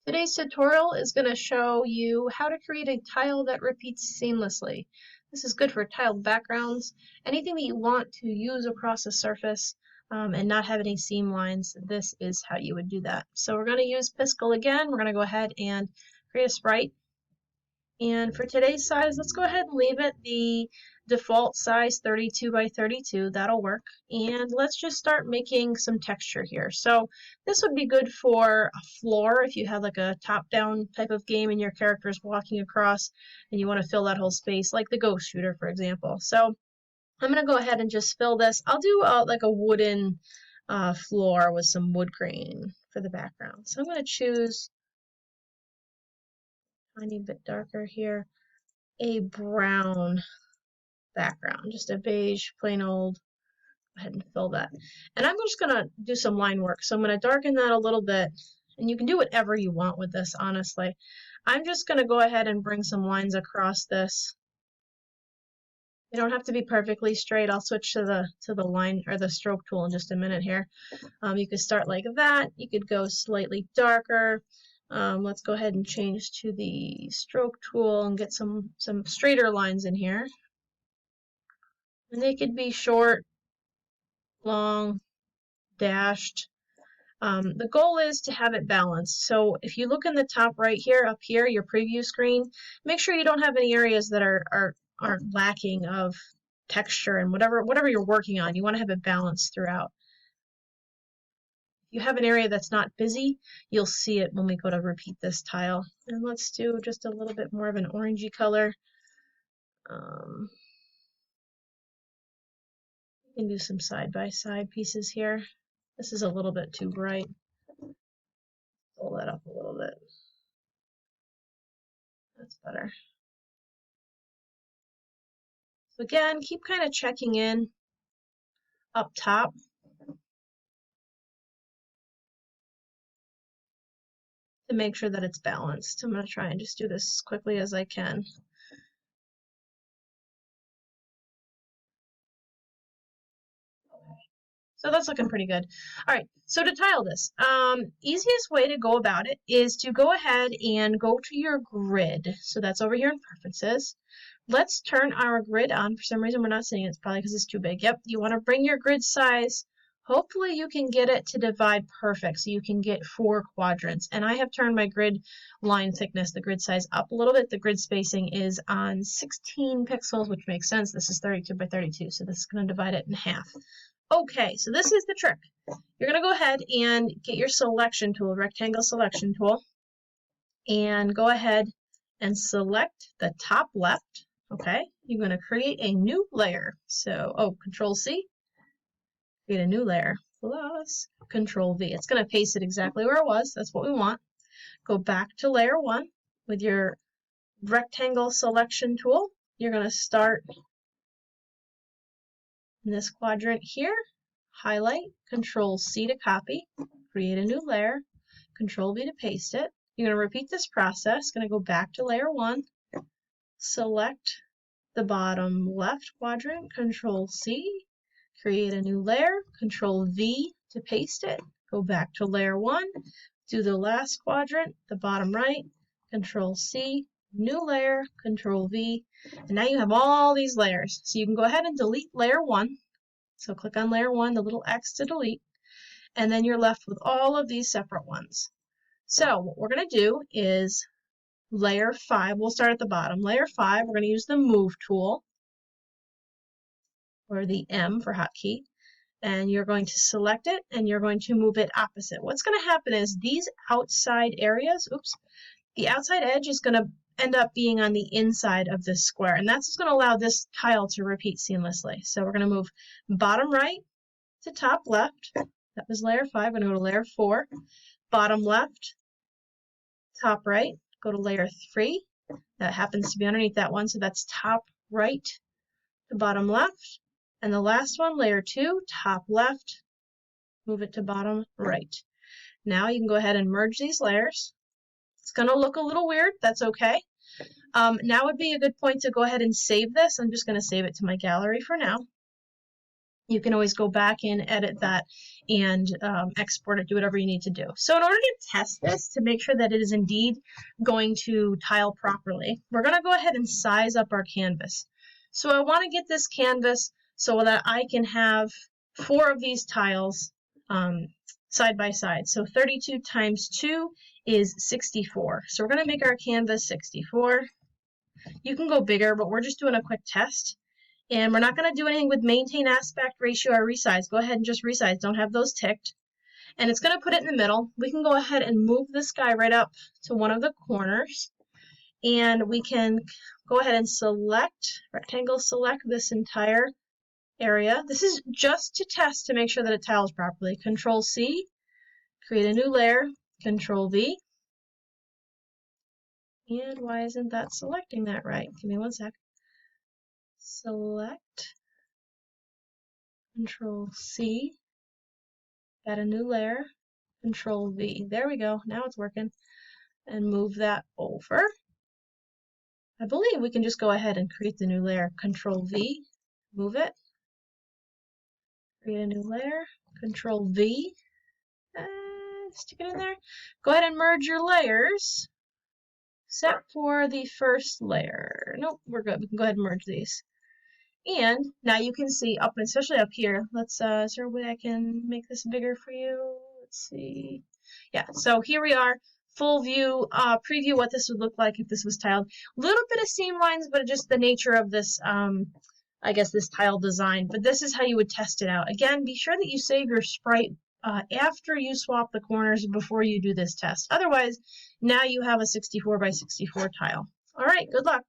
Today's tutorial is going to show you how to create a tile that repeats seamlessly. This is good for tiled backgrounds, anything that you want to use across a surface and not have any seam lines. This is how you would do that. So we're going to use Piskel again. We're going to go ahead and create a sprite. And for today's size, let's go ahead and leave it the default size 32 by 32. That'll work. And let's just start making some texture here. So this would be good for a floor if you have like a top-down type of game and your character is walking across and you want to fill that whole space, like the Ghost Shooter, for example. So I'm going to go ahead and just fill this. I'll do like a wooden floor with some wood grain for the background. So I'm going to choose a tiny bit darker here, a brown background, just a beige, plain old. Go ahead and fill that. And I'm just going to do some line work. So I'm going to darken that a little bit. And you can do whatever you want with this, honestly. I'm just going to go ahead and bring some lines across this. They don't have to be perfectly straight. I'll switch to the line or the stroke tool in just a minute here. You could start like that. You could go slightly darker. Let's go ahead and change to the stroke tool and get some straighter lines in here. And they could be short, long, dashed. The goal is to have it balanced. So if you look in the top right here, up here, your preview screen, make sure you don't have any areas that are lacking of texture and whatever you're working on. You want to have it balanced throughout. If you have an area that's not busy, you'll see it when we go to repeat this tile. And let's do just a little bit more of an orangey color. We can do some side-by-side pieces here. This is a little bit too bright. Pull that up a little bit. That's better. So again, keep kind of checking in up top. To make sure that it's balanced. I'm going to try and just do this as quickly as I can. So that's looking pretty good. All right, so to tile this, easiest way to go about it is to go ahead and go to your grid. So that's over here in Preferences. Let's turn our grid on. For some reason, we're not seeing it. It's probably because it's too big. Yep, you want to bring your grid size. Hopefully you can get it to divide perfect so you can get 4 quadrants. And I have turned my grid line thickness, the grid size, up a little bit. The grid spacing is on 16 pixels, which makes sense. This is 32 by 32, so this is going to divide it in half. Okay, so this is the trick. You're going to go ahead and get your selection tool, rectangle selection tool, and go ahead and select the top left. Okay, you're going to create a new layer. So, Control C, create a new layer, plus Control V. It's going to paste it exactly where it was. That's what we want. Go back to layer 1 with your rectangle selection tool. You're going to start in this quadrant here, highlight, Control C to copy, create a new layer, Control V to paste it. You're going to repeat this process. Going to go back to layer 1, select the bottom left quadrant, Control C, create a new layer, Control V to paste it, go back to layer 1, do the last quadrant, the bottom right, Control C, new layer, Control V, and now you have all these layers. So you can go ahead and delete layer 1. So click on layer 1, the little X to delete, and then you're left with all of these separate ones. So what we're going to do is layer 5, we'll start at the bottom. Layer 5, we're going to use the Move tool, or the M for hotkey, and you're going to select it and you're going to move it opposite. What's going to happen is these outside areas, the outside edge is going to end up being on the inside of this square, and that's going to allow this tile to repeat seamlessly. So we're going to move bottom right to top left. That was layer 5. I'm going to go to layer 4. Bottom left, top right, go to layer 3. That happens to be underneath that one, so that's top right to bottom left. And the last one, layer 2, top left, move it to bottom right. Now you can go ahead and merge these layers. It's going to look a little weird. That's okay. Now would be a good point to go ahead and save this. I'm just going to save it to my gallery for now. you can always go back in, edit that, and export it, do whatever you need to do. So in order to test this, to make sure that it is indeed going to tile properly, we're going to go ahead and size up our canvas. So I want to get this canvas so that I can have 4 of these tiles side by side. So 32 times 2 is 64. So we're going to make our canvas 64. You can go bigger, but we're just doing a quick test. And we're not going to do anything with maintain aspect ratio or resize. Go ahead and just resize. Don't have those ticked. And it's going to put it in the middle. We can go ahead and move this guy right up to one of the corners. And we can go ahead and select, rectangle select this entire area. This is just to test to make sure that it tiles properly. Control C, create a new layer, Control V. And why isn't that selecting that right? Give me one sec. Select, Control C, add a new layer, Control V. There we go. Now it's working. And move that over. I believe we can just go ahead and create the new layer. Control V, move it. Create a new layer. Control V, stick it in there. Go ahead and merge your layers. Except for the first layer. Nope, we're good. We can go ahead and merge these. And now you can see up, especially up here. Let's, is there a way I can make this bigger for you? Let's see. Yeah, so here we are, full view, preview what this would look like if this was tiled. A little bit of seam lines, but just the nature of this, I guess this tile design. But this is how you would test it out. Again, be sure that you save your sprite after you swap the corners before you do this test. Otherwise, now you have a 64 by 64 tile. All right, good luck.